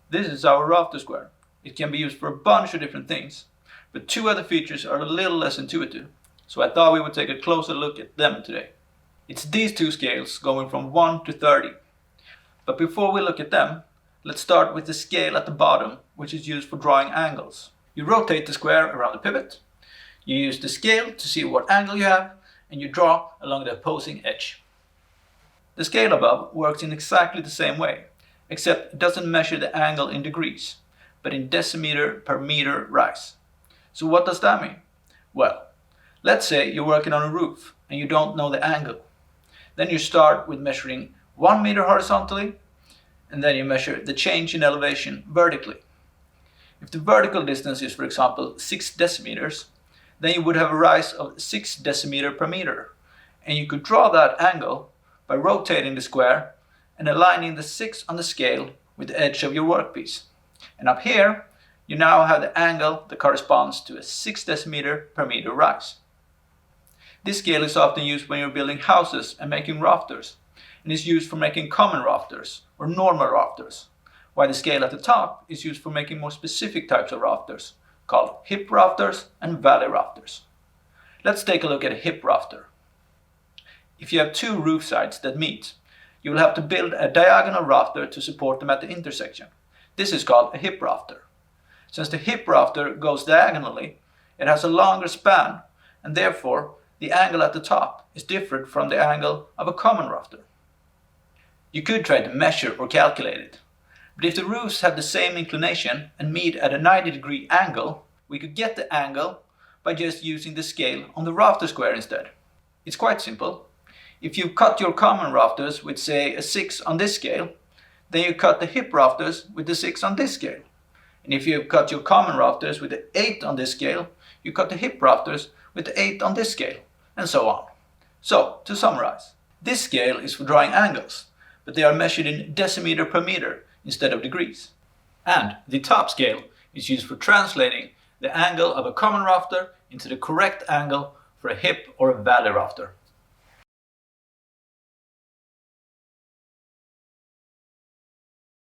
This is our rafter square. It can be used for a bunch of different things, but two other features are a little less intuitive, so I thought we would take a closer look at them today. It's these two scales going from 1 to 30. But before we look at them, let's start with the scale at the bottom, which is used for drawing angles. You rotate the square around the pivot, you use the scale to see what angle you have, and you draw along the opposing edge. The scale above works in exactly the same way, except it doesn't measure the angle in degrees, but in decimeter per meter rise. So what does that mean? Well, let's say you're working on a roof and you don't know the angle. Then you start with measuring 1 meter horizontally, and then you measure the change in elevation vertically. If the vertical distance is, for example, 6 decimeters, then you would have a rise of 6 decimeter per meter, and you could draw that angle by rotating the square and aligning the 6 on the scale with the edge of your workpiece. And up here, you now have the angle that corresponds to a 6 decimeter per meter rise. This scale is often used when you're building houses and making rafters, and is used for making common rafters or normal rafters, while the scale at the top is used for making more specific types of rafters, called hip rafters and valley rafters. Let's take a look at a hip rafter. If you have two roof sides that meet, you will have to build a diagonal rafter to support them at the intersection. This is called a hip rafter. Since the hip rafter goes diagonally, it has a longer span, and therefore the angle at the top is different from the angle of a common rafter. You could try to measure or calculate it, but if the roofs have the same inclination and meet at a 90-degree angle, we could get the angle by just using the scale on the rafter square instead. It's quite simple. If you cut your common rafters with, say, a 6 on this scale, then you cut the hip rafters with the 6 on this scale. And if you cut your common rafters with the 8 on this scale, you cut the hip rafters with the 8 on this scale, and so on. So, to summarize, this scale is for drawing angles, but they are measured in decimeter per meter instead of degrees. And the top scale is used for translating the angle of a common rafter into the correct angle for a hip or a valley rafter.